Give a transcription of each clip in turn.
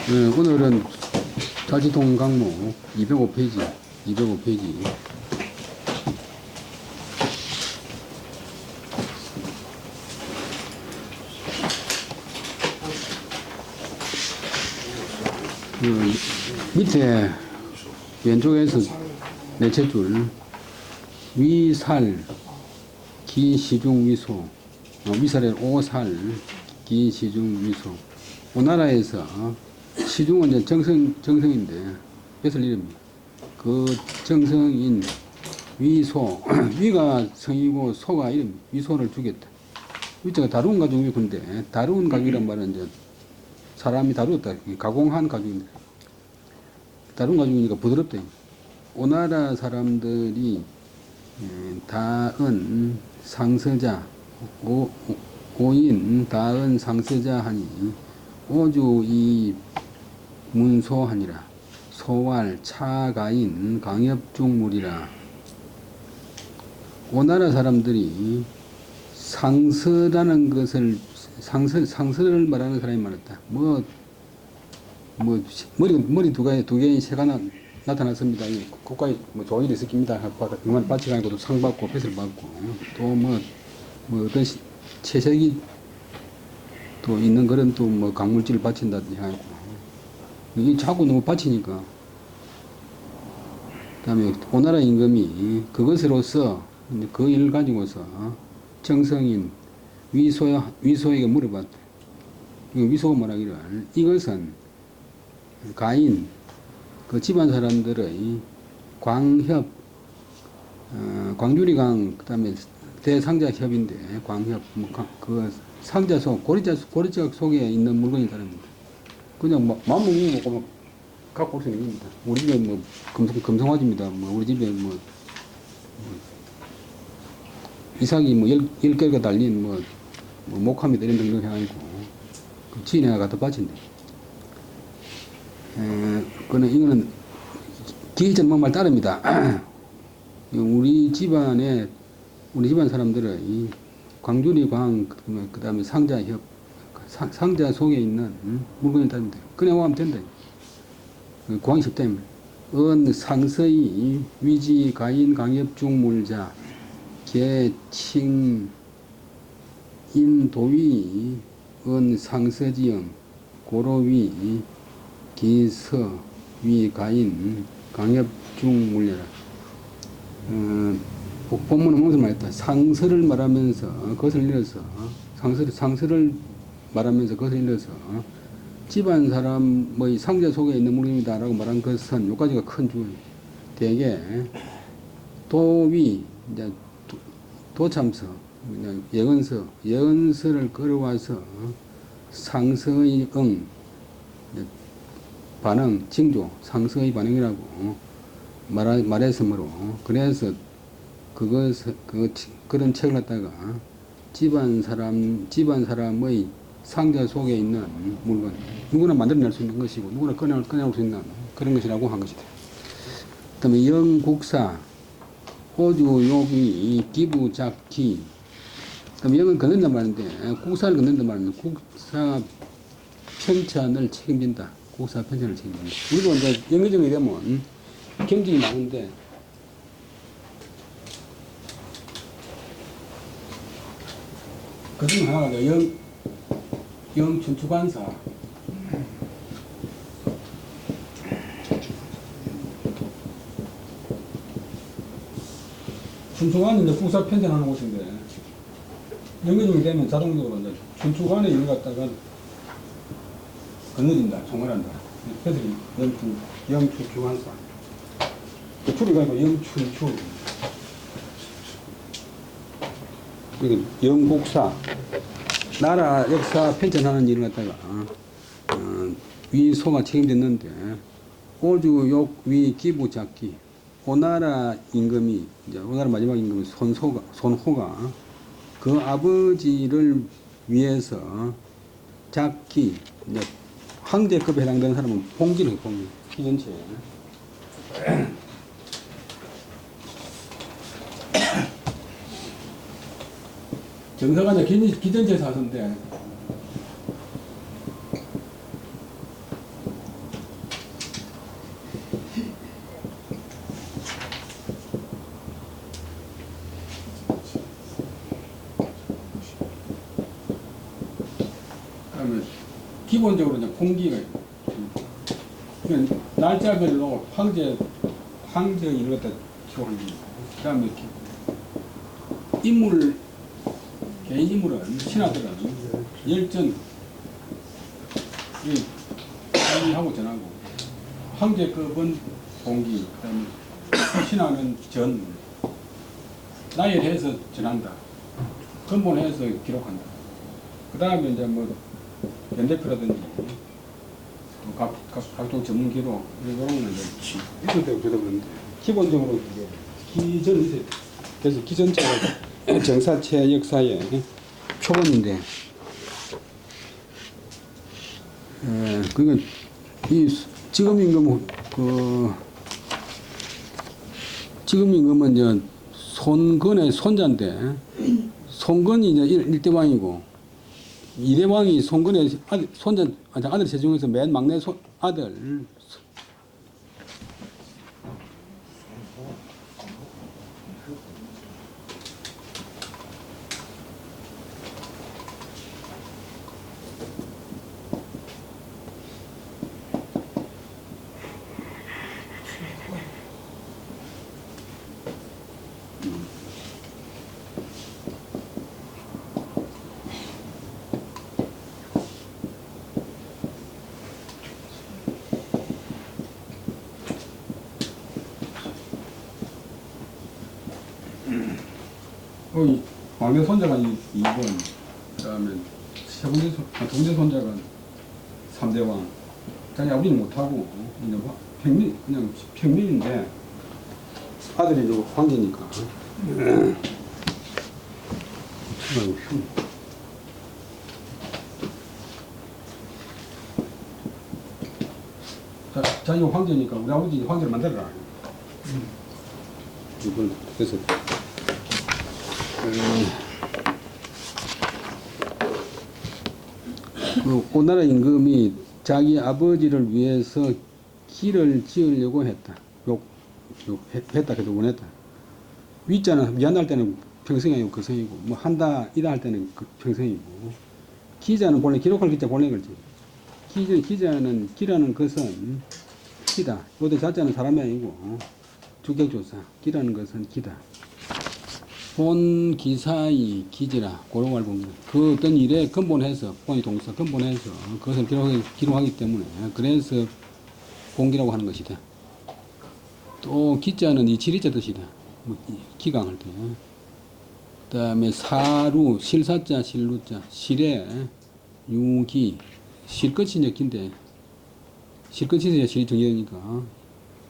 오늘은 자지동 강목 205페이지, 205페이지. 밑에 왼쪽에서 넷째 줄, 위살, 기시중 위소, 위살에 오살, 기시중 위소. 오나라에서 시중은 이제 정성인데, 뺏을 이름입니다. 그 정성인 위소, 위가 성이고 소가 이름, 위소를 주겠다. 위자가 다루운 가죽 위인데, 다루운 가죽이란 말은 이제 사람이 다루었다. 가공한 가죽인데. 다루운 가죽이니까 부드럽다. 오나라 사람들이 다은 상서자, 오인 다은 상서자 하니, 오주이 문소하니라. 소왈 차가인 강엽중물이라. 오나라 사람들이 상서라는 것을 상서를 말하는 사람이 많았다. 머리 두 개의 새가 나타났습니다. 국가에 좋은 일이 있었습니다. 그만 바치가 아니고 상 받고 뱃을 받고 또 어떤 채색이 또 있는 그런 또 강물질을 바친다든지 하고 이게 자꾸 너무 바치니까 그다음에 오나라 임금이 그것으로서 그 일을 가지고서 정성인 위소에게 물어봤다. 위소가 말하기를 이것은 가인 그 집안 사람들의 광협 광주리강 그다음에 대상자협인데 광협 그 상자 속 고리자 속에 있는 물건이 다릅니다. 그냥 마음먹는 거 갖고 올 수 있는 겁니다. 우리 집에 금송아지입니다. 우리 집에 이삭이 10개가 달린 목합니다. 이런 등등 해가지고 그 지인애가 갖다 바친대. 이거는 기전만 말 따릅니다. 우리 집안 사람들의 광주리광, 그 다음에 상자협, 상자 속에 있는 물건이 다릅니다. 그냥 오면 된다. 공항이 쉽다. 상서이 위지 가인 강협중물자 개칭 인도위 상서지영 고로위 기서 위 가인 강협중물려라. 본문은 무슨 말했다. 상서를 말하면서 그것을 잃어서 상서를 말하면서 그것을 잃어서 집안 사람의 상자 속에 있는 물건이다라고 말한 것은 요까지가 큰 주어요. 대개 도위 이제 도참서 예언서를 끌어와서 상서의 반응 징조 상서의 반응이라고 말했으므로 그래서 그런 책을 갖다가 집안 사람의 상자 속에 있는 물건, 누구나 만들어낼 수 있는 것이고, 누구나 꺼내올 수 있는 그런 것이라고 한 것이다. 그 다음에 영국사, 호주요기, 기부작기, 그 다음에 영은 건넨단 말인데, 국사를 건넨단 말인데, 국사 편찬을 책임진다. 국사 편찬을 책임진다. 우리도 이제 영의정이 되면 경직이 많은데, 그 중에 하나가 영춘추관사. 춘추관은 이제 국사 편찬하는 곳인데, 영의정이 되면 자동적으로 이제 춘추관에 이걸 갖다가 건너진다, 총괄한다. 그래서 영춘추관사. 그 줄이 가지고 영춘추. 영국사. 나라 역사 편찬하는 일을 갖다가 위소가 책임졌는데 오주욕 위 기부작기 오나라 임금이 이제 오나라 마지막 임금 손호가 그 아버지를 위해서 작기 이제 황제급에 해당되는 사람은 봉기는 기전체 정사가 이제 기전체 사서인데 기본적으로 이제 공기가 있고, 날짜별로 황제 이런 것들 기록한 게 있고, 그 다음에 인물, 개인 인물은, 신하들은 열전, 하고 전하고, 황제급은 공기, 그 다음에 신하는 전, 나열해서 전한다. 근본해서 기록한다. 그 다음에 이제 뭐, 연대표라든지, 각종 전문 기록, 이런 거는 이제 있을 때고 저도 그런데, 기본적으로 기전이 있어요. 그래서 기전체가 정사체 역사의 표본인데, 그러니까 이 지금 임금 지금 임금은 이제 손건의 손자인데, 손건이 이제 일대왕이고, 이대왕이 손건의 아들 세 중에서 맨 막내 아들. 막내 손자가 2번, 그 다음에 두 번째 손자가 3대왕. 자기 아버지는 못하고, 그냥 평민인데, 아들이 이제 황제니까. 자기가 황제니까 우리 아버지 황제를 만들어라. 이걸 그래서 오나라 임금이 자기 아버지를 위해서 길을 지으려고 했다. 했다. 그래서 원했다. 위자는 미안할 때는 평생이 아니고 거성이고, 뭐 한다, 이다 할 때는 평생이고, 기자는 본래 기록할 기자 본래 그렇지. 기자는 기라는 것은 기다. 요새 자자는 사람이 아니고 주격조사. 기라는 것은 기다. 본 기사의 기지라 고로말 공기. 그 어떤 일에 근본해서 본이 동사 근본해서 그것을 기록하기 때문에 그래서 공기라고 하는 것이다. 또 기자는 이치리자 뜻이다. 뭐 기강할 때. 그다음에 사루 실사자 실루자 실에 유기 실끝이 이제 긴데 실끝이 이제 실이 정해지니까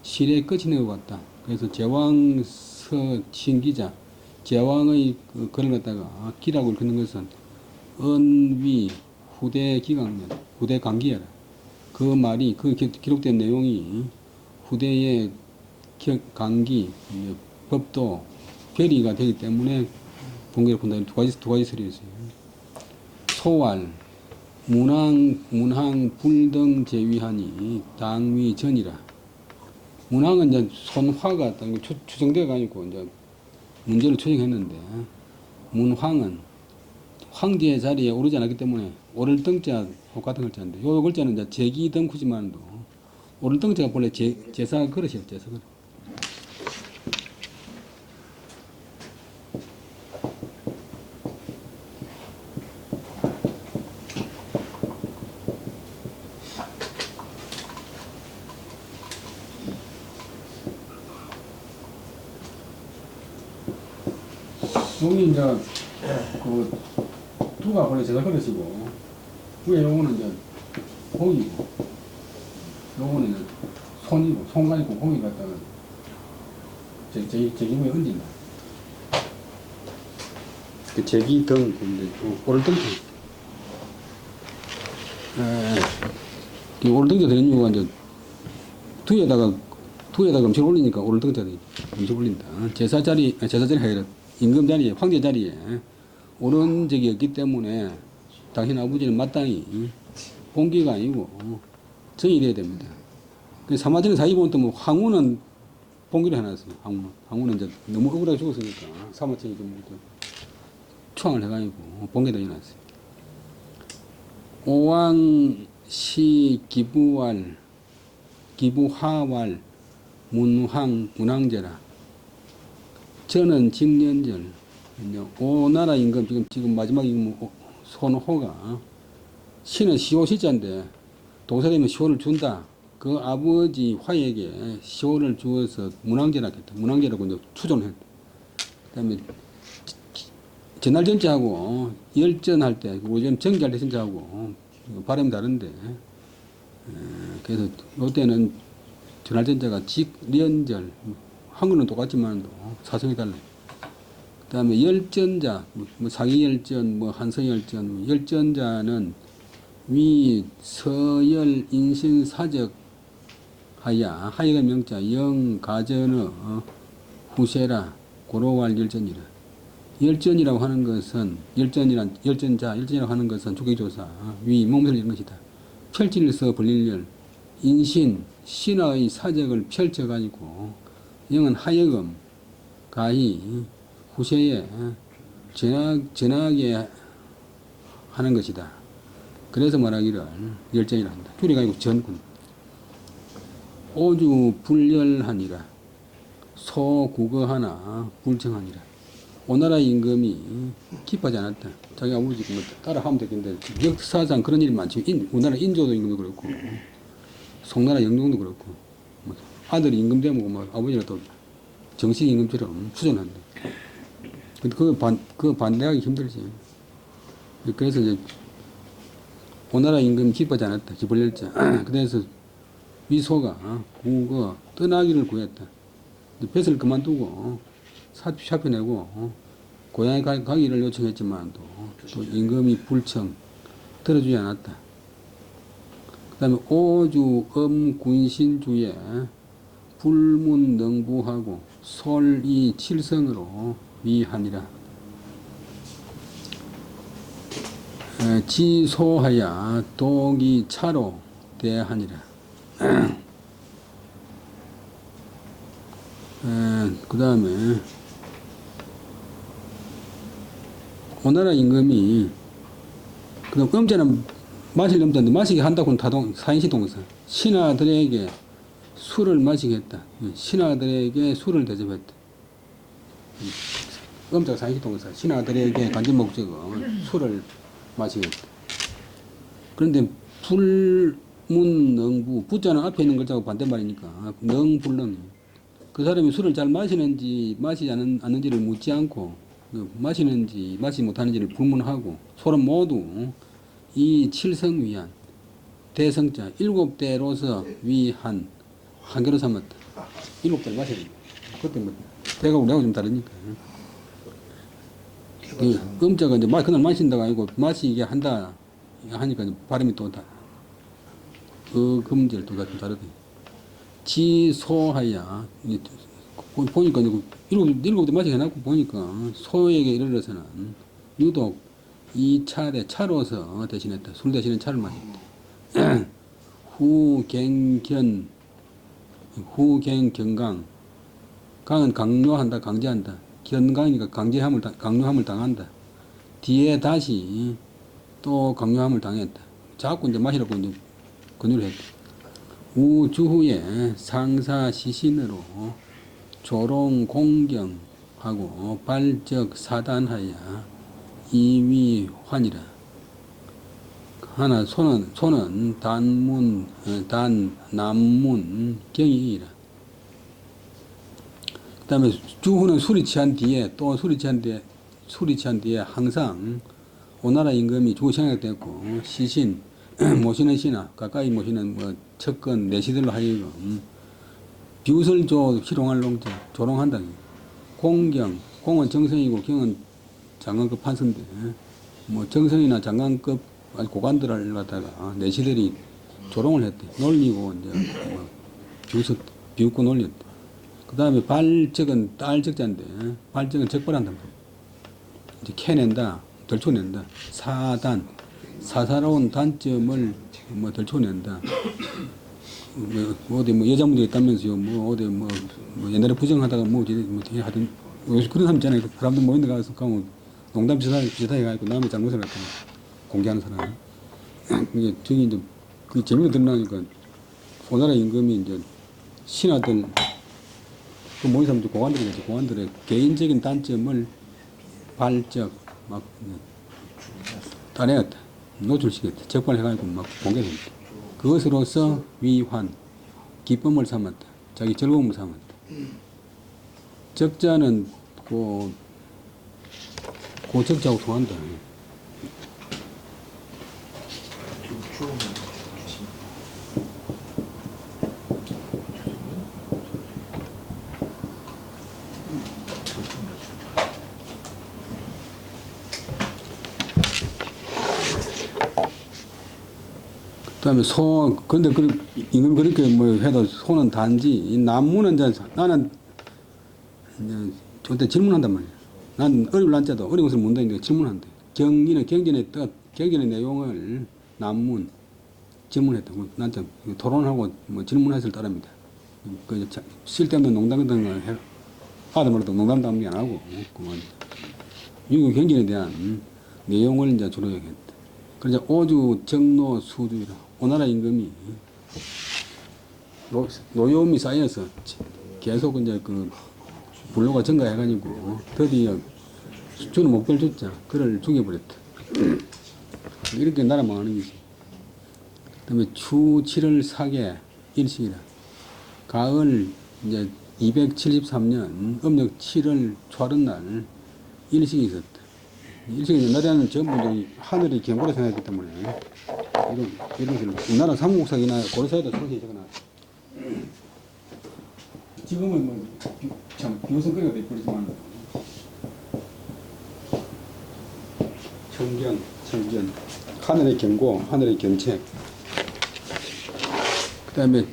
실의 끝이 있는 것 같다. 그래서 제왕서 신기자 제왕의 글을 갖다가 기라고 읽는 것은 은위 후대 기강면 후대 강기여라. 그 말이 그 기록된 내용이 후대의 강기 법도 결의가 되기 때문에 본계를 본다는 두 가지 설이 있어요. 소활 문항 불등 제위하니 당위 전이라. 문항은 이제 손화가 추정되어 가지고 이제 문제를 추정했는데, 문황은 황제의 자리에 오르지 않았기 때문에 오를 등자 같은 글자인데, 요 글자는 이제 제기등쿠지만도 오를 등자가 본래 제사 그릇이에요. 제사 그릇. 여기 이제 그 두가 원래 제가 그릇이고 위에 요거는 이제 고기고 요거는 이제 손이고 손가 있고 고기 갖다가 제기무에 얹는다. 그 제기등 오를등자. 오를등자 되는 이유가 이제 두에다가 음식을 올리니까 오를등자 음식 올린다. 제사 자리 하여라. 임금 자리에, 황제 자리에 오른 적이 없기 때문에 당신 아버지는 마땅히 본기가 아니고 정의돼야 됩니다. 사마천의 사이 보면 또 뭐 황후는 본기를 해놨어요. 황후는 이제 너무 억울하게 죽었으니까 사마천이 좀 초항을 해가지고 본기도 해놨어요. 오왕시 기부왈 기부하왈 문항제라. 저는 직년절 오나라 임금 지금 마지막 임금 손호가 신은 시호 시자인데 동사되면 시호를 준다. 그 아버지 화에게 시호를 주어서 문항제라겠다. 문항제라고 이제 추존했다. 그다음에 전날전자하고 열전할 때 요즘 정기할 때 전자하고 발음이 다른데 그래서 이때는 전날전자가 직련절 한글은 똑같지만 사성이 달라요. 그 다음에 열전자 뭐 상이열전 뭐 한성열전 열전자는 위 서열 인신 사적 하야가 명자 영가전어 후세라 고로왈 열전이라. 열전이라고 하는 것은 열전자라고 하는 것은 주객조사 위 몸을 이런 것이다. 펼칠서 벌릴열 인신 신의 사적을 펼쳐가지고 영은 하여금 가히 후세에 전하게 하는 것이다. 그래서 말하기를 열전이라 한다. 줄이가 아니고 전군. 오주 불열하니라. 소국어하나 불청하니라. 오나라 임금이 기뻐하지 않았다. 자기 아버지 뭐 따라하면 되겠는데 역사상 그런 일이 많죠. 우리나라 인조도 임금도 그렇고 송나라 영종도 그렇고 뭐 아들이 임금 되면 뭐 아버지는 또 정식 임금처럼 추존한다. 근데 그거 반대하기 힘들지. 그래서 이제 오나라 임금이 기뻐하지 않았다. 기벌열자. 그래서 위소가 국어 떠나기를 구했다. 뱃을 그만두고 사표 내고 고향에 가기를 요청했지만 또 임금이 불청 들어주지 않았다. 그 다음에 오주 엄군신주에 불문능부하고 솔이 칠성으로 위하니라. 지소하야 독이 차로 대하니라. 그 다음에 오나라 임금이 그다음 음자는 마실 음자인데 마시게 한다고는 타동 사인시 동사 신하들에게 술을 마시게 했다. 신하들에게 술을 대접했다. 음자가 사인시 동사 신하들에게 간접 목적은 술을 마시게 했다. 그런데 불문능부 부자는 앞에 있는 글자하고 반대말이니까 능불능 그 사람이 술을 잘 마시는지 마시지 않는지를 묻지 않고 마시는지 마시지 못하는지를 불문하고 소는 모두 이 칠성위한 대성자 7대로서 위한 한 개로 삼았다. 7대를 마셔야 된다. 그때 뭐 대가 우리하고 좀 다르니까. 그 음자가 이제 그날 마신다가 아니고 마시게 한다 하니까 발음이 또 다 금절 또 좀 다르대. 지소하야 보니까 일곱 대 마시게 해놨고 보니까 소에게 이르러서는 유독 이 차례 차로서 대신했다. 술 대신에 차를 마셨다. 후갱경강 강은 강요한다 강제한다. 견강이니까 강요함을 당한다. 뒤에 다시 또 강요함을 당했다. 자꾸 이제 마시라고 이제 권유를 했다. 우주후에 상사 시신으로 조롱 공경하고 발적 사단하야 이위환이라. 하나 소는 남문 경이이라. 그 다음에 주후는 술이 취한 뒤에 항상 오나라 임금이 주후 생각됐고 시신 모시는 신하 가까이 모시는 뭐 척건 내시들로 하여금 뷰설조 희롱할 농자 조롱한다. 공은 정성이고 경은 장관급 판서인데 뭐 정성이나 장관급 고관들을 갖다가 내시들이 조롱을 했대. 놀리고 이제 뭐 비웃고 놀렸대. 그 다음에 발적은 딸적자인데 발적은 적발한단 말이야. 이제 캐낸다, 덜쳐낸다. 사사로운 단점을 뭐 덜쳐낸다. 뭐 어디 뭐 여자 문제 있다면서요. 뭐 어디 뭐 옛날에 부정하다가 뭐 어떻게 하든 요즘 그런 사람 있잖아요. 사람들 모인 데 가서 가면 농담 비슷하게 해가지고 남의 잘못을 갖다 공개하는 사람. 이게 저기 이제 그 재미가 드러나니까 오나라 임금이 이제 신하들 그 모인 사람들 공안들이겠지. 공안들의 개인적인 단점을 발적 막 따내었다. 노출시켰다. 적발해가지고 막 공개했다. 그것으로서 위환 기쁨을 삼았다. 자기 즐거움을 삼았다. 적자는 고적자하고 통한다. 그다음에 소, 근데 이건 그렇게 뭐 해도 소는 단지 이 난무는 이제 나는 이제 저때 질문한단 말이야. 난 어려울 난자도 어려운 것을 묻는다니까 질문한대. 경리는 경전의 뜻, 경전의 내용을 난문 질문했다고. 난자 토론하고 뭐 질문했을 따릅니다. 그 쓸데없는 농담 같은 걸 해. 아들말도 농담도 안 하고 그만. 유교 경전에 대한 내용을 이제 주로 얘기했다. 그래서 오주 정로 수주이라 오나라 임금이 노여움이 쌓여서 계속 이제 그 불로가 증가해가지고 드디어 주는 목별 줬자 그를 죽여버렸다. 이렇게 나라 망하는 거지. 그다음에 추 7월 사계 일식이라 가을 이제 273년 음력 7월 초하룻날 일식이 있었다. 일식이 옛날에는 전부 하늘이 경고로 생각했기 때문에 이런 것을 우리나라 삼국사기나 고려사에도 소식이 적어놨다. 지금은 뭐 참 비웃음거리가 돼버리지만 청견 하늘의 경고, 하늘의 경책. 그 다음에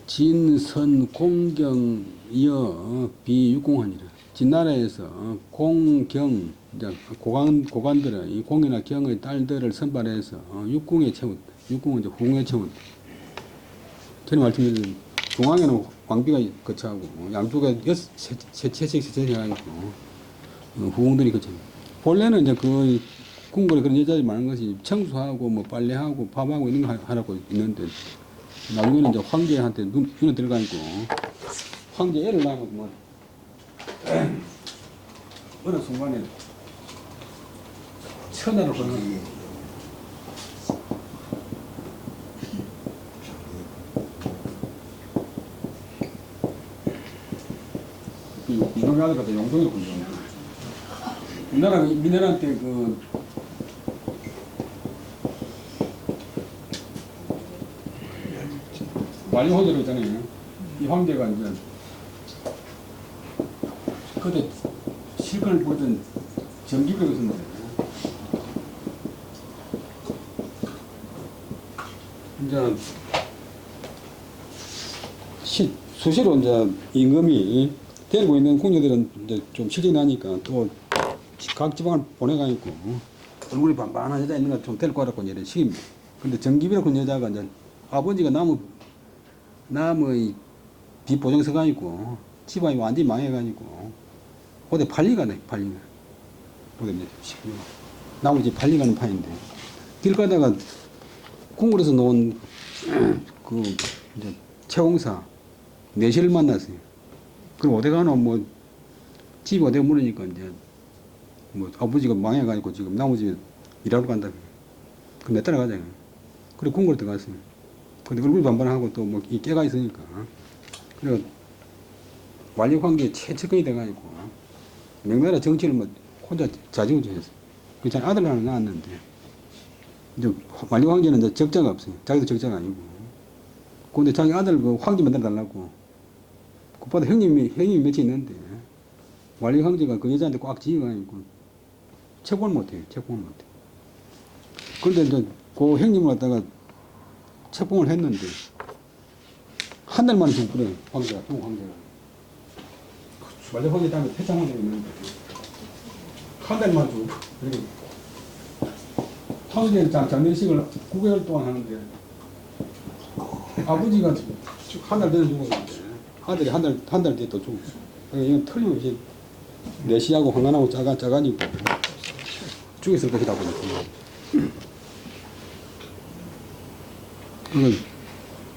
진선 공경이어 비육공하니라. 진나라에서 공경, 이제 고관들은 이 공이나 경의 딸들을 선발해서 육궁에 채웠다. 육궁은 이제 후궁에 채웠다. 전에 말씀드린 중앙에는 왕비가 거처하고 양쪽에 세채씩 해가지고 후궁들이 거쳐합니다. 본래는 이제 그 궁궐에 그런 여자들이 많은 것이 청소하고 뭐 빨래하고 밥하고 이런 거 하라고 있는데 나중에는 이제 황제한테 눈에 들어가 있고 황제 애를 낳으면 뭐 어느 순간에 천하를 보는 이놈의 아들 같은 용동이를 본다. 우리나라 민혜란 때 그 만리호대로 있잖아요. 이 황제가 이제 그때 실권을 보던 전기벽을 쓴 거예요. 이제 수시로 이제 임금이 데리고 있는 궁녀들은 이제 좀 실력이 나니까 또 각 지방을 보내가지고 얼굴이 반반한 여자 있는 거 좀 데리고 와라고 이제 시킵니다. 근데 정기비라고 그 여자가 이제 아버지가 나무 비보정 서가지고 집안이 완전히 망해가지고 어디 팔리가네 팔리가. 어디 이제 나무 집 팔리가는 판인데 길 가다가 궁궐에서 놓은 그 이제 채공사 내실을 만났어요. 그럼 어디 가노 뭐 집이 어디 물으니까 이제 뭐 아버지가 망해가지고 지금 나무집에 일하러 간다. 그럼 내 따라가자. 그래 궁궐에 들어갔어요. 근데 얼굴 반반하고 또 뭐 이 깨가 있으니까 그래 완력 관계에 최측근이 돼가지고 명나라 정치를 뭐 혼자 좌지우지했어요. 그 자기 아들 하나 낳았는데 이제 완력 관계는 이제 적자가 없어요. 자기도 적자가 아니고. 근데 자기 아들 그 황제 만들어 달라고. 그보다 형님이 몇이 있는데 완력 황제가 그 여자한테 꽉 지어가지고 채권을 못해요. 채권을 못해. 그런데 이제 그 형님을 갖다가 채권을 했는데 한 달 만에 죽어버려요. 황제가, 형 황제가. 완력 황제 다음에 태창 황제가 있는데 한 달 만에 죽어버려요. 황제는 장례식을 9개월 동안 하는데 아버지가 한 달 전에 죽었는데 아들이 한 달 뒤에 또 죽었어. 이건 틀림없이 내시하고 황간하고 짜가지고 죽였을 것이다 보니까. 그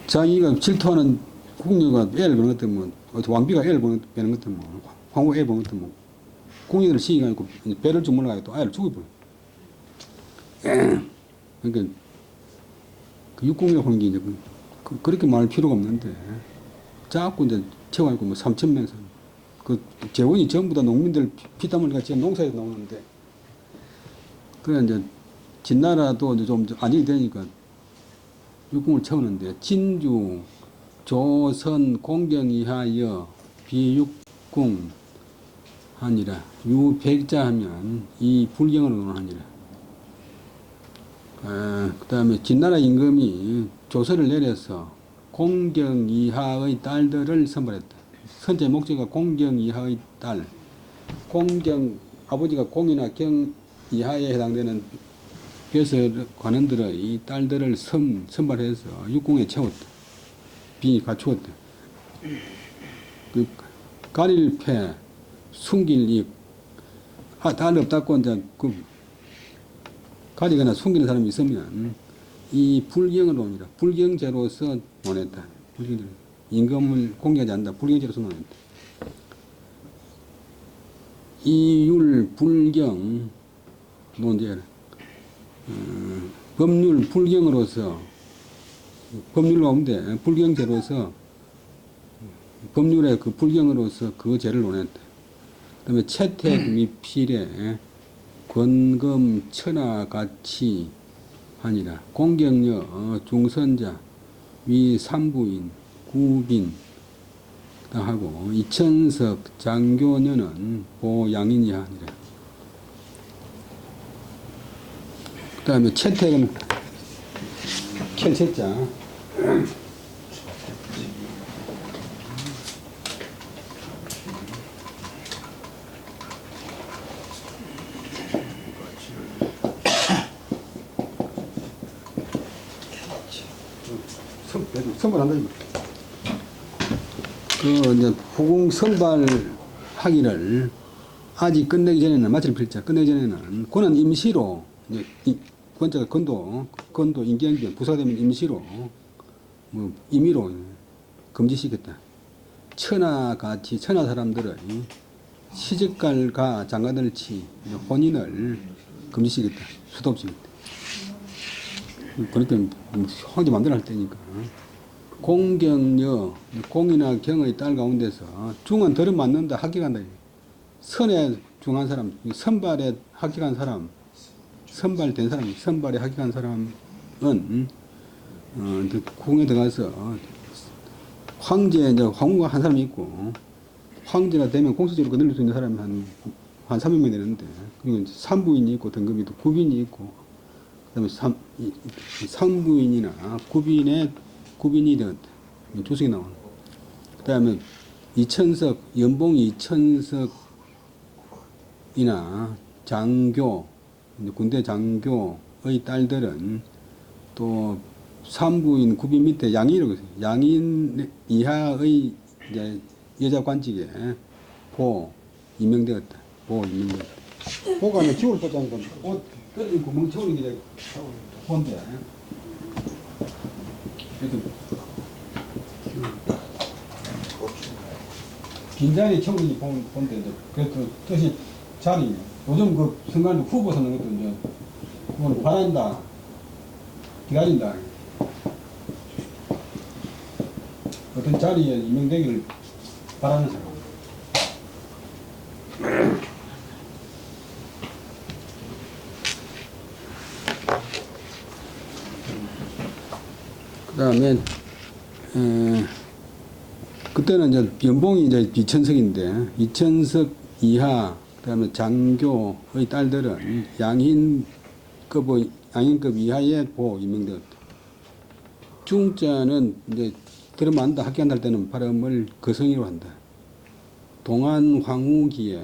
자기가 질투하는 궁녀가 애를 보는 것도 뭐, 왕비가 애를 보는 것도 뭐, 황후가 애를 보는 것도 뭐, 궁녀들을 시기가지고 배를 좀 몰라가지고 또 아이를 죽여버려. 그러니까 그 육궁이라고 하는 게 이제 그렇게 말할 필요가 없는데 자꾸 이제 채워가지고 뭐 3,000명 그 재원이 전부 다 농민들 피땀 흘리가 지금 농사에서 나오는데 그래 이제 진나라도 이제 좀 안정이 되니까 육궁을 채우는데 진주 조선 공경 이하여 비육궁 하니라 유백자 하면 이 불경으로 하니라. 그 다음에 진나라 임금이 조서를 내려서 공경 이하의 딸들을 선발했다. 선제 목적가 공경 이하의 딸. 공경 아버지가 공이나 경 이하에 해당되는 벼슬 관원들의 딸들을 선발해서 육궁에 채웠다. 비 갖추었다. 그 가릴패 숨길 이 딸 없다고 이제 그 가리거나 숨기는 사람이 있으면 이 불경을 옵니다. 불경제로서 논했다. 불경제로. 임금을 공개하지 않는다. 불경제로서 논했다. 이율 불경 논제 법률 불경으로서 법률 가운데 불경제로서 법률의 그 불경으로서 그 죄를 논했다. 그 다음에 채택 및 필에 권금 천하 같이 하니라. 공경여 중선자 위 삼부인 구빈 하고 이천석 장교녀는 보양인이 하니라. 그 다음에 채택은 켈책자 선발한다 이거. 그 이제 후궁 선발하기를 아직 끝내기 전에는 마치를 필자 끝내기 전에는 그는 임시로 이제 권자가 건도 인기행변 부사되면 임시로 뭐 임의로 금지시켰다. 천하같이 천하 사람들의 시집갈가 장가들치 혼인을 금지시켰다. 수도 없이. 그럴 황제 만들어 할 때니까. 공경여, 공이나 경의 딸 가운데서 중은 들은 맞는다 합격한다. 선에 중한 사람, 선발에 합격한 사람, 선발된 사람, 선발에 합격한 사람은 궁에 들어가서 황제, 이제 황후가 한 사람이 있고 황제가 되면 공식적으로 거느릴 수 있는 사람이 한 300명 되는데 그리고 산부인이 있고 등급이 또 구빈이 있고 그다음에 산부인이나 구빈이 되었다. 조석이 나오는. 그 다음에 이천석, 연봉이 이천석이나 장교, 군대 장교의 딸들은 또 산부인 구빈 밑에 양인이라고 있어요. 양인 이하의 이제 여자 관직에 임명되었다. 임명되었다. 보가 하면 기울을 뻗자는 건데, 옷 떨어지고 멍청이 이제 본데. 빈자리 채우기 본데, 그래도 뜻이 자리, 요즘 그 순간 후보 서는 것도 이제, 그건 바란다, 기다린다. 어떤 자리에 임명되기를 바라는 사람. 그 다음에, 그때는 이제 연봉이 이제 2천석인데, 2천석 이하, 그 다음에 장교의 딸들은 양인급 이하의 임명되었다. 중자는 이제 들으면 안다, 학교한다 할 때는 발음을 거성이로 한다. 동안 황후기에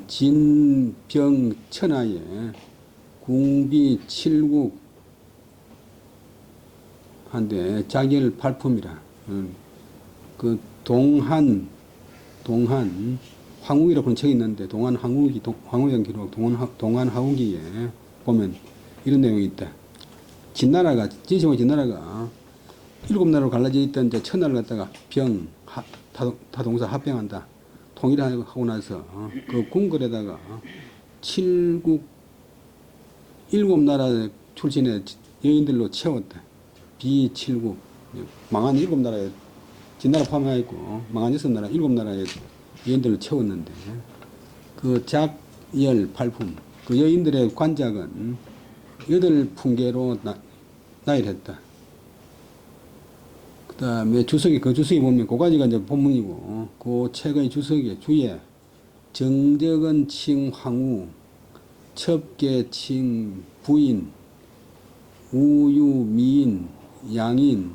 진병 천하에 궁비 칠국 한데 자기를 발품이라. 그 동한 황후기라고 하는 책이 있는데 동한 황후기 기록 동한 황후기에 보면 이런 내용이 있다. 진나라가, 진시황 진나라가 7나라로 갈라져 있던 이제 천나라를 갖다가 타동사 합병한다. 통일하고 나서 그 궁궐에다가 7나라 출신의 여인들로 채웠다. 비칠국. 망한 7나라에, 진나라 포함하였고, 망한 6나라, 7나라의 여인들로 채웠는데, 그 작열 8품, 그 여인들의 관작은 8풍계로 나열했다. 그 다음에 주석이, 그 주석이 보면, 그까지가 이제 본문이고, 그 책의 주석에, 주에, 정적은 칭 황후, 첩계 칭 부인, 우유 미인, 양인,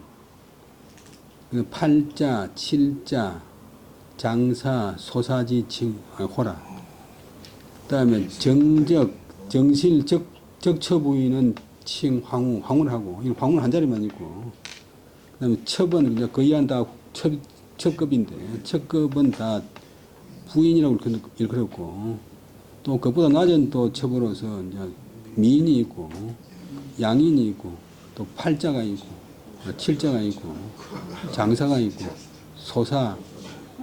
팔자, 칠자, 장사, 소사지 칭 호라. 그 다음에 정적, 정실, 적처 부인은 칭 황후, 황후를 하고, 이 황후는 한 자리만 있고, 그 다음에 첩은 이제 거의 한 다 첩급인데, 첩급은 다 부인이라고 일컬었고, 또 그보다 낮은 또 첩으로서 이제 미인이 있고, 양인이 있고, 또 팔자가 있고, 칠자가 있고, 장사가 있고, 소사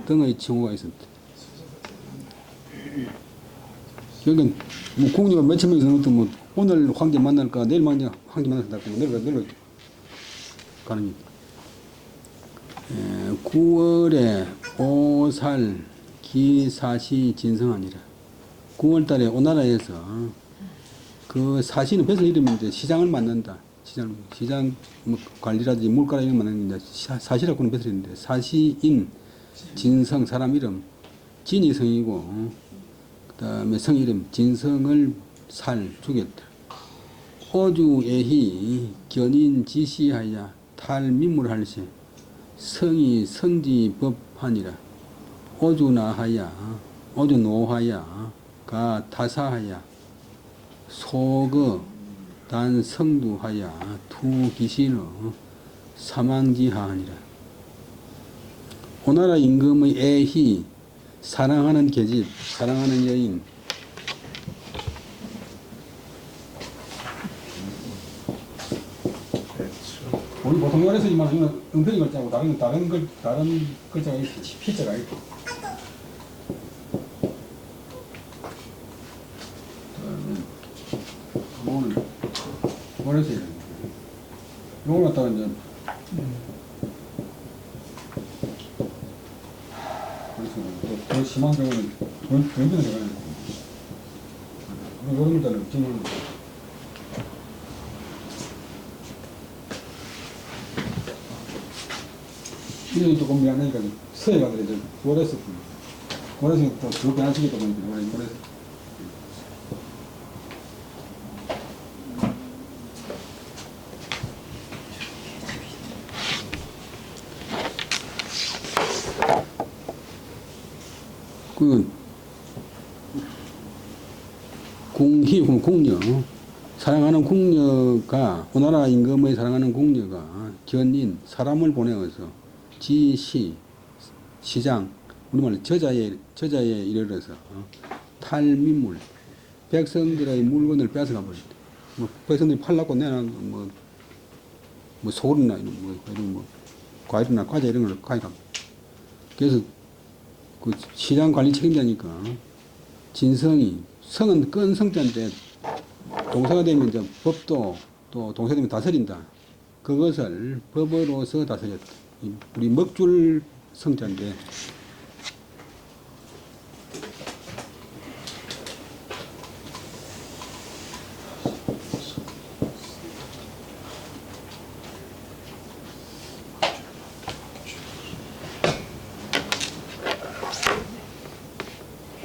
등의 칭호가 있었다. 그러니까 뭐 궁녀가 몇천 명이 있는 것도 뭐 오늘 황제 만날까 내일 황제 만날까 내일 가는 9월에 오살 기사시 진성하니라. 9월달에 오나라에서 그 사시는 뱃을 이름인데 시장을 만난다. 시장 뭐 관리라든지 물가라 이런 만나는데 사시라고 하는 뱃을 있는데 사시인 진성 사람 이름 진이 성이고 그 다음에 성 이름 진성을 죽였다. 호주에히 견인 지시하여 탈민물할세 성이 성지법하니라. 오주나하야 오주노하야 가 타사하야 소거 단성두하야 투기신어 사망지하하니라. 오나라 임금의 애희 사랑하는 계집 사랑하는 여인 우리 보통 열에서 이만 이건 은평이 글자고 다른 글자가 있고 피자가 있고 뭐래서 이런 요걸 갖다가 이제 그래서 더 심한 경우는 변변을 해가야 되고 요런 글자는 지금 이름이 조금 미안하니까 서해 가더니 이제 뭐래서 또더 변화시키다 보니까 뭐래서 궁녀 사랑하는 궁녀가 오나라 임금의 사랑하는 궁녀가 견인 사람을 보내어서 시장 우리말로 저자에 이르러서 탈민물 백성들의 물건을 뺏어가 버렸다. 뭐 백성들이 팔라고 내는 뭐 소금이나 이런 뭐 과일이나 과자 이런 걸 가져가. 그래서 그 시장 관리 책임자니까 진성이 성은 끈 성자인데 동사가 되면 이제 법도 또 동사가 되면 다스린다. 그것을 법으로서 다스렸다. 우리 먹줄 성자인데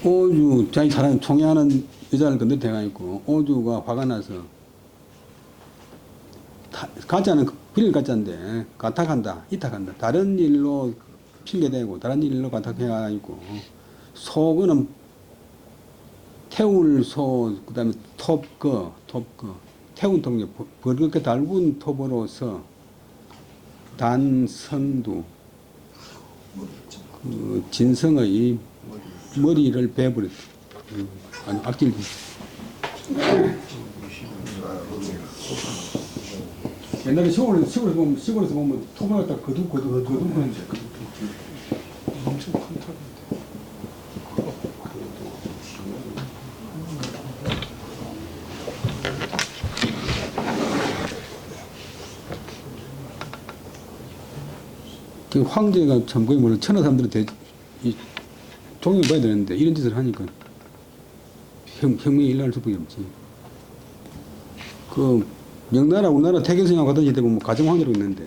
오주 자기 사람 통해하는 여자를 건들 때가 있고 오주가 화가 나서 가짜는 빌 가짜인데 이탁한다 다른 일로 핑계대고 다른 일로 가탁해가지고 소거는 태울 소 그다음에 톱거 태운 톱이 벌겋게 달군 톱으로서 단성두 그 진성의 머리를 베버렸다. 악질기. 옛날에 시골에서 보면 토벌 갖다 거두고 그런데 엄청 큰 탑인데. 그 황제가 참 거의 뭐 천하 사람들한테 존경받아야 되는데 이런 짓을 하니까 혁명이 일어날 수밖에 없지. 그 명나라 우리나라 태계성하고 같은 시대 보면 가정 황제로 있는데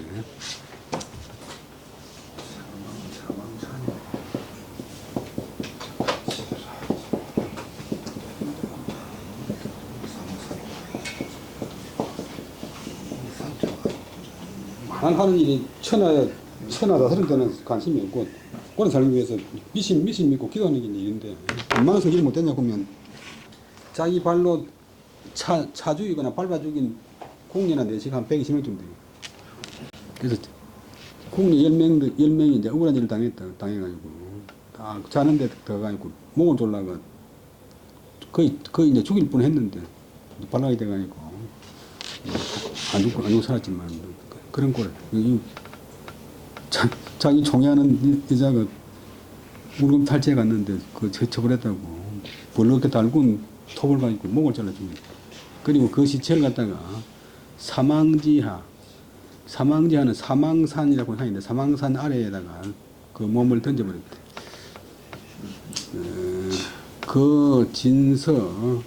난 하는 일이 천하다스런 데는 관심이 없고 오래 살기 위해서 미신 믿고 기도하는 게 일인데 얼마나 성질을 못했냐 보면 자기 발로 차 죽이거나 밟아 죽인 궁리나 내식 한 120명 정도 돼요. 그래서 궁리 10명이 이제 억울한 일을 당해가지고 다 자는데 들어가지고 목을 졸라가 거의 이제 죽일 뻔 했는데 발락이 돼가지고 안 죽고 살았지만 그런 꼴. 자기 총애하는 여자가 물금 탈취해 갔는데 그 처벌했다고 벌겋게 달군 톱을 가지고 목을 잘라줍니다. 그리고 그 시체를 갖다가 사망지하는 사망산이라고 하는데 사망산 아래에다가 그 몸을 던져버렸대. 그 진서,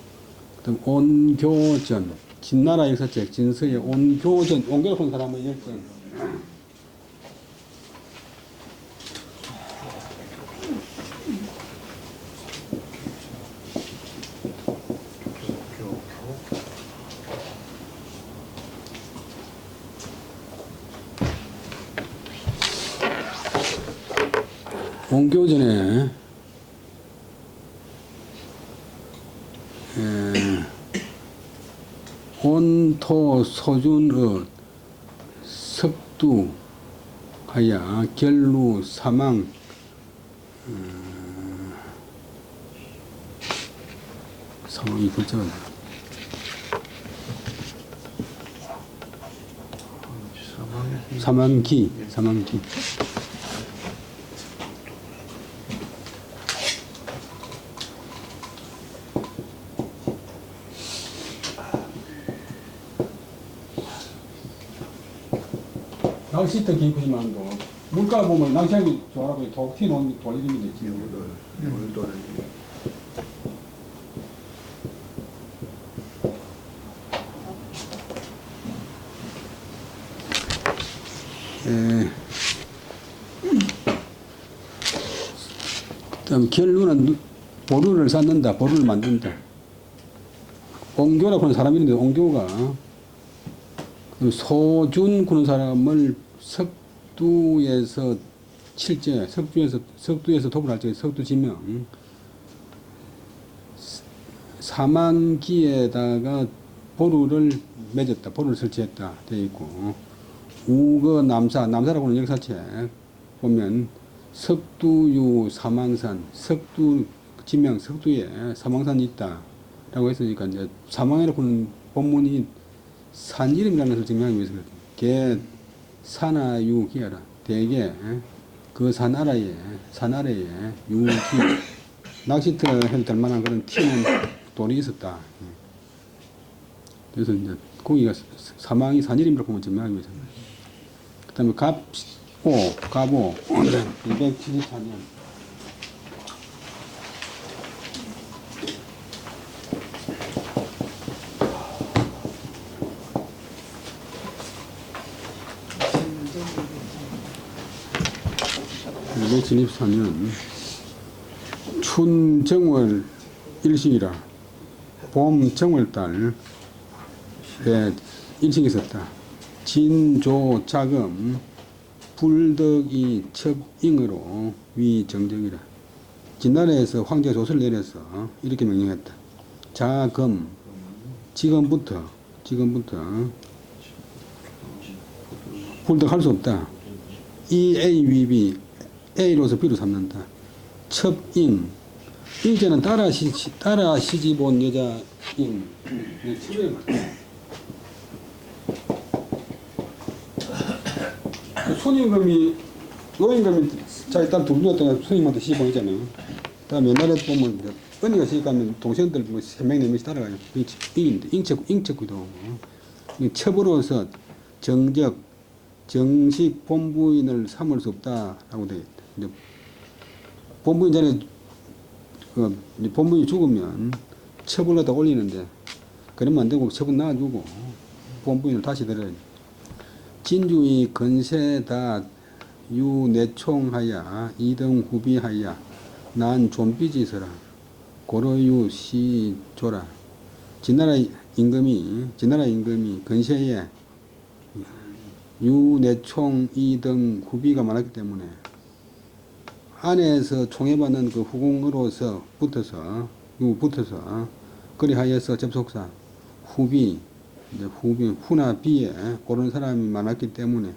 그다음 온교전, 진나라 역사책 진서의 온교전, 온교를 본 사람은 열전. 온교전에 온토 소준의 석두하야 결루 사망 사망이 글자가 사망기 낚시터 깊으시만도 물가 보면 낚시하기 좋아하고 독 튀어나온 돌리는 게 있지. 그다음 결루는 보루를 쌓는다, 보루를 만든다. 옹교라고 하는 사람이 있는데 옹교가 그 소준 구는 사람을 석두에서 칠제, 석두에서 도불할 적에 석두지명 사망기에다가 보루를 맺었다, 보루를 설치했다 되어 있고 우거 남사라고 하는 역사책 보면 석두유 사망산, 석두 지명 석두에 사망산이 있다라고 했으니까 이제 사망이라고 하는 본문이 산 이름이라는 것을 증명하기 위해서 개 산하유 기하라 대개 그 산 아래에 유기 낚시터 해도 될 만한 그런 튀는 돌이 있었다. 그래서 이제 거기가 사망이 산 이름이라고 보면 증명하기 위해서. 그 다음에 갑오 274년 진입사년 춘정월 일식이라 봄 정월달에 일식이 있었다. 진조 자금 불덕이 첩잉으로 위정정이라. 진나라에서 황제가 조서를 내려서 이렇게 명령했다. 자금 지금부터 불덕할 수 없다. 이 A, V, B A로서 B로 삼는다. 첩잉 잉자는 따라 시집 온 여자 잉 첩에 손임금이 노임금이 자기 딸 둘 줬다가 손님한테 시집 보내잖아요. 그다음에 옛날에 보면 이제 언니가 시집 가면 동생들 뭐 3명 4명씩 따라가요. 인척구도 첩으로서 정식 본부인을 삼을 수 없다라고 되어 있다. 본부인 전에 본부인이 죽으면 첩을 갖다 올리는데 그러면 안 되고 첩은 놔주고 본부인을 다시 들어야 진주의 건세다 유내총하야 이등 후비하야 난 좀비지서라 고로유 시조라 진나라 임금이 건세에 유내총 이등 후비가 많았기 때문에 안에서 총애받는 그 후궁으로서 붙어서 그리하여서 접속사 후나 비에 고른 사람이 많았기 때문에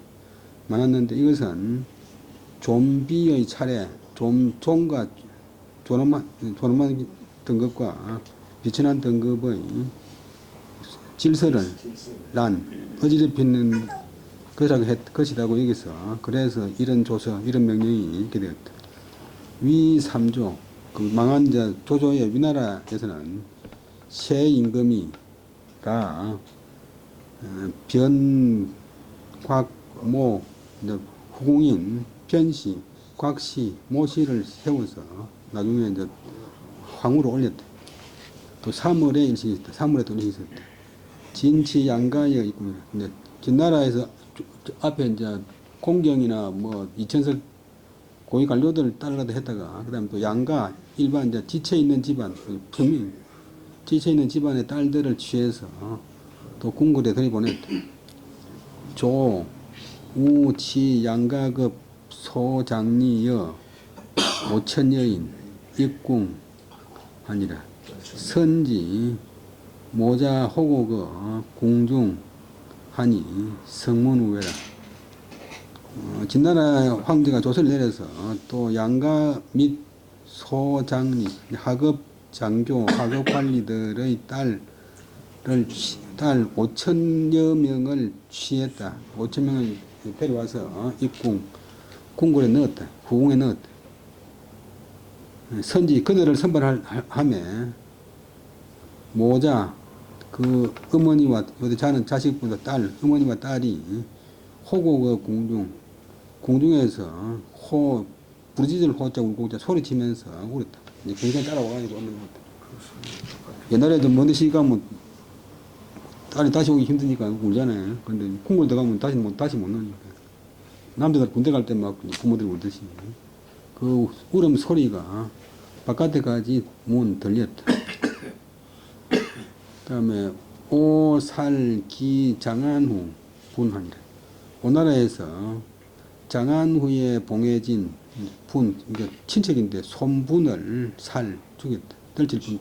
많았는데 이것은 좀비의 차례, 좀과 존엄한 등급과 비천한 등급의 질서를 어지럽히는 것이라고 여기서 그래서 이런 명령이 있게 되었다. 위 3조, 그 망한 조조의 위나라에서는 새 임금이가 곽모, 후궁인 변씨, 곽씨, 모씨를 세워서 나중에 이제 황후로 올렸다. 또 사물에 일식이 있다. 사물에도 일식이 있었다. 진치 양가의 있군요. 이제 진나라에서 앞에 이제 공경이나 뭐 이천석 고위 관료들을 따르라도 했다가 그다음에 또 양가 일반 이제 지체 있는 집안 평민 지체 있는 집안의 딸들을 취해서 또 궁궐에 들이보냈다. 조, 우, 치, 양가급, 소장리여, 오천여인, 입궁 하니라. 선지, 모자, 호고거, 궁중 하니 성문우회라. 진나라 황제가 조서를 내려서 또 양가 및 소장리, 하급 장교, 하급 관리들의 딸 5천여 명을 취했다. 5천 명을 데려와서 입궁, 궁궐에 넣었다. 후궁에 넣었다. 선지 그들을 선발하며 모자 그 어머니와 자는 자식보다 딸 어머니와 딸이 호곡의 궁중에서 부르짖을 호자 울고자 소리치면서 울었다. 이제 굉장히 따라와가지고 오는 것다. 옛날에도 먼 데 가면 딸이 다시 오기 힘드니까 울잖아요. 근데 궁궐 들어가면 다시 못 넣으니까. 남자들 군대 갈 때 막 부모들이 울듯이. 그 울음 소리가 바깥에까지 문 들렸다. 그 다음에 오살기 장안후 분하니라. 오나라에서 장안후에 봉해진 분, 그러니까 친척인데 손분을 죽였다. 떨칠 분.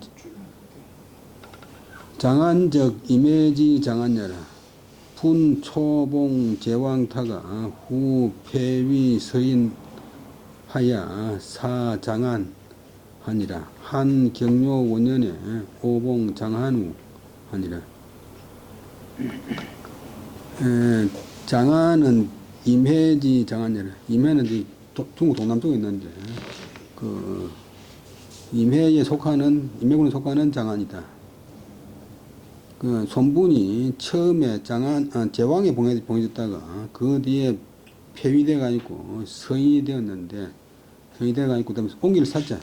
장안적 이매지 장안야라. 분 초봉 제왕타가 후 폐위 서인하야 사장안 하니라. 한 경료 원년에 오봉 장한우 하니라. 장안은 임해지 장안야라. 임해는 중국 동남 쪽에 있는데 그 임해군에 속하는 장안이다. 그 손분이 처음에 제왕에 봉해졌다가 그 뒤에 폐위돼 가지고 서인이 되었는데 서인이 가지고 그다음에 옹기를 샀자.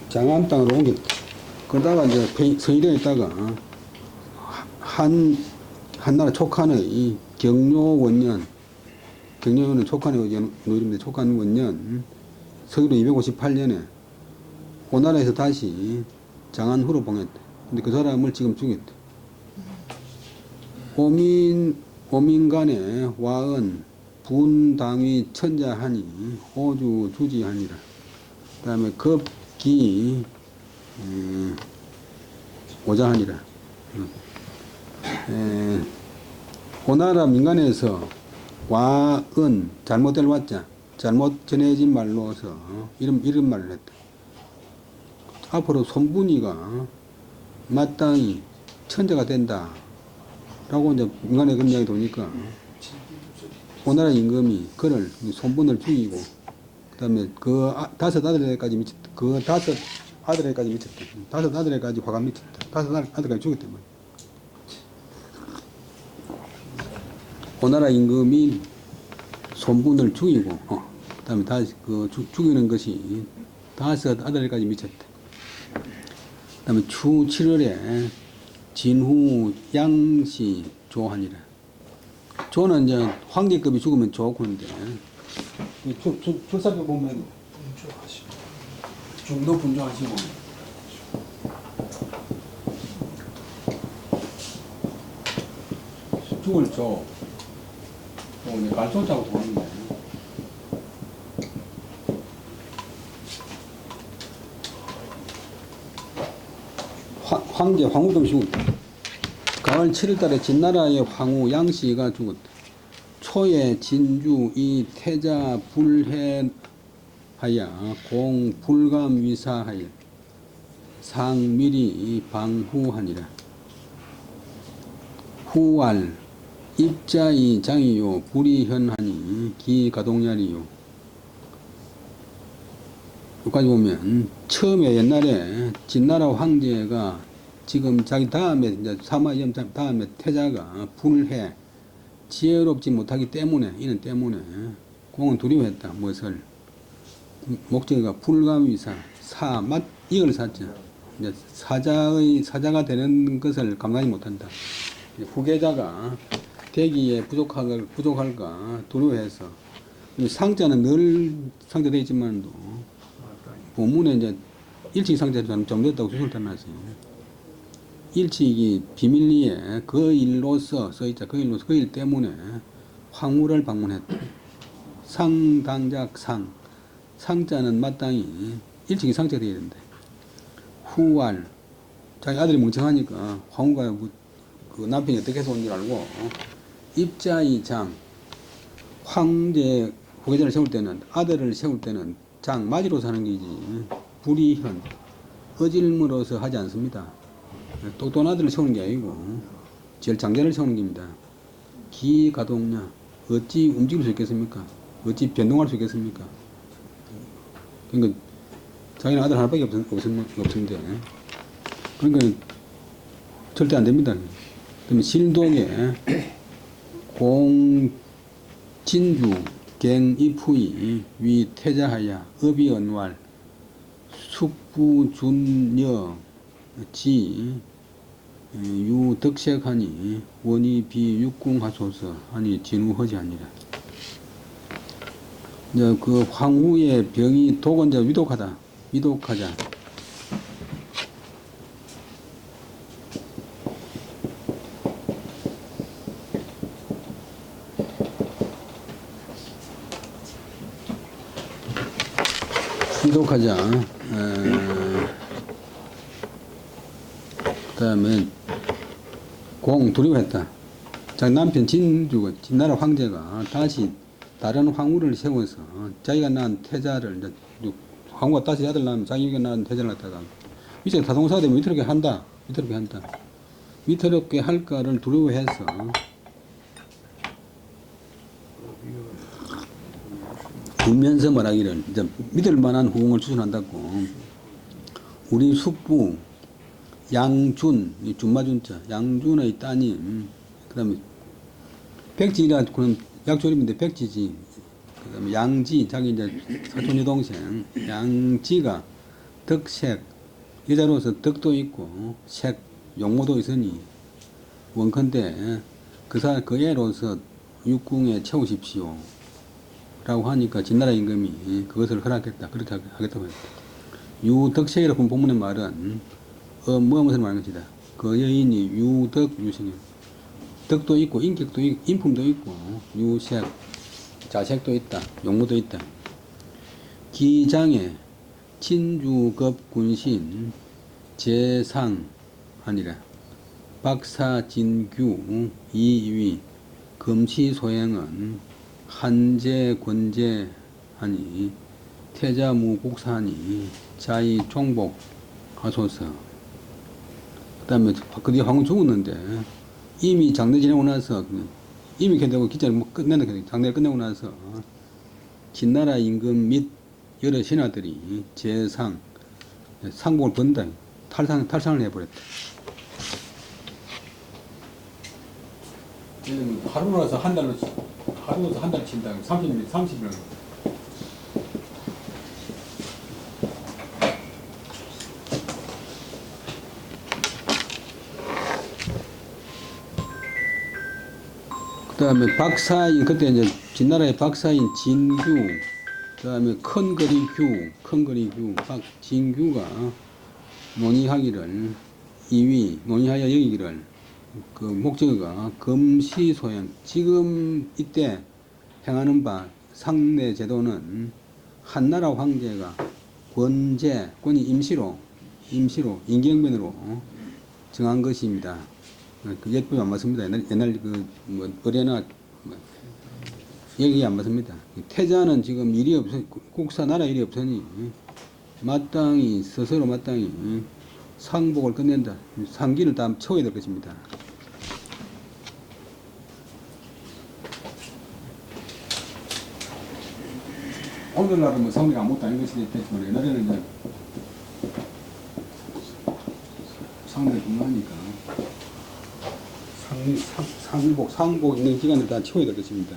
장안 땅으로 옮겼다. 그러다가 이제 서인이 되었다가 한나라 촉한의 경료원년, 경료원은 촉한의 노일인데 촉한원년 서기로 258년에 오나라에서 다시 장안후로 봉했다. 근데 그 사람을 지금 죽였다. 오민간에 와은 분당위 천자하니 오주 주지하니라. 그 다음에 급기 오자하니라. 오나라 민간에서 와은 잘못될 와자 잘못 전해진 말로서 이런 말을 했다. 앞으로 손분이가 마땅히 천자가 된다. 라고 이제 민간의 그런 이야기 도니까 오나라 임금이 그를 손분을 죽이고 그다음에 그 다섯 아들에까지 미쳤다. 그 다섯 아들에까지 미쳤다. 다섯 아들에까지 화가 미쳤다. 다섯 아들까지 죽였단 말이야. 오나라 임금이 손분을 죽이고 그다음에 다시 그 죽이는 것이 다섯 아들까지 미쳤다. 그다음에 추 7월에 진후 양씨 조하니라. 조는 이제 황제급이 죽으면 좋고인데 출사표 보면 분주하시고 중도 분조하시고 죽을 조 또 이제 갈조자고 좋아하는데 황제 황후도 죽었다. 가을 7월달에 진나라의 황후 양씨가 죽었다. 초에 진주 이 태자 불해하야 공 불감위사하여 상미리 방후하니라. 후알 입자이 장이요 불이현하니 기가동야리요. 여기까지 보면 처음에 옛날에 진나라 황제가 지금 자기 다음에 이제 사마이엄 다음에 태자가 불해 지혜롭지 못하기 때문에 이는 때문에 공은 두려워했다. 무엇을 목적어가 불감위사 사맛 이걸 샀죠. 이제 사자가 되는 것을 감당하지 못한다. 후계자가 되기에 부족할까 두려워해서 상자는 늘 상자되어 있지만도 본문에 이제 일찍 상자는 점됐다고 수술탄났어요. 일찍이 비밀리에 그 일로서 써있자. 그 일 때문에 황후를 방문했다. 상당작 상자는 마땅히 일찍이 상자되어야 된다. 후알 자기 아들이 멍청하니까 황후가 그 남편이 어떻게 해서 온 줄 알고 입자이 장 황제 후계자를 세울 때는 아들을 세울 때는 장 맞이로 사는 게지 불이현 어질므로서 하지 않습니다. 똑똑한 아들을 세우는 게 아니고 제일 장자를 세우는 겁니다. 기가동냐 어찌 움직일 수 있겠습니까? 어찌 변동할 수 있겠습니까? 그러니까 자기는 아들 하나밖에 없는데 그러니까 절대 안 됩니다. 그러면 실동에 공진주 갱이푸이 위태자하야 업이언왈 숙부준여 지 유덕색하니 원이 비육궁하소서 하니 진우허지하니라. 이제 그 황후의 병이 독은 이제 위독하자. 그 다음에 두려워했다. 자기 남편 진나라 황제가 다시 다른 황후를 세워서 자기가 낳은 태자를 이제 황후가 다시 아들 낳으면 자기가 낳은 태자를 갖다가 이제 다동사가 되면 위태롭게 한다. 위태롭게 할까를 두려워해서 울면서 말하기를 이제 믿을 만한 후궁을 추천한다고. 우리 숙부 양준, 준마준자 양준의 따님, 그 다음에 백지라 그런 약조림인데 백지지. 그 다음에 양지 자기 이제 사촌 여동생 양지가 덕색 여자로서 덕도 있고 색 용모도 있으니 원컨대 그 애로서 육궁에 채우십시오. 라고 하니까 진나라 임금이 그것을 허락했다. 그렇게 하겠다고 했다. 유덕색이라고 본 본문의 말은 무엇을 말하는 것이다. 그 여인이 유덕유색이다. 덕도 있고 인격도 있고 인품도 있고 유색 자색도 있다. 용모도 있다. 기장에 친주급 군신 재상 아니라 박사진규 이위 금시소행은 한제 권제 하니 태자무국사니 자이 총복 하소서. 그 다음에 그 뒤에 황후 죽었는데, 이미 장례 지내고 나서, 이미 걔되고 기자를 뭐 끝내는 게 장례를 끝내고 나서, 진나라 임금 및 여러 신하들이 재상, 상복을 번다. 탈상을 해버렸다. 하루라서 한 달로, 하루라서 한 달 친다. 30일. 그 다음에 박사인, 그때 이제 진나라의 박사인 진규, 그 다음에 큰거리규, 박진규가 논의하여 여기기를, 그 목적어가 금시소양, 지금 이때 행하는 바 상내 제도는 한나라 황제가 권이 임시로 임기응변으로 정한 것입니다. 그 예법이 안 맞습니다. 옛날 의뢰나 얘기 안 맞습니다. 태자는 지금 일이 없어, 국사 나라 일이 없으니 스스로 마땅히 상복을 끝낸다. 상기를 다 채워야 될 것입니다. 오늘날은 뭐 상비가 아무것도 아닌 것이 됐지만 옛날에는 이제 상비가 중요하니까 상복 있는 기간을 다 채워야 될 것입니다.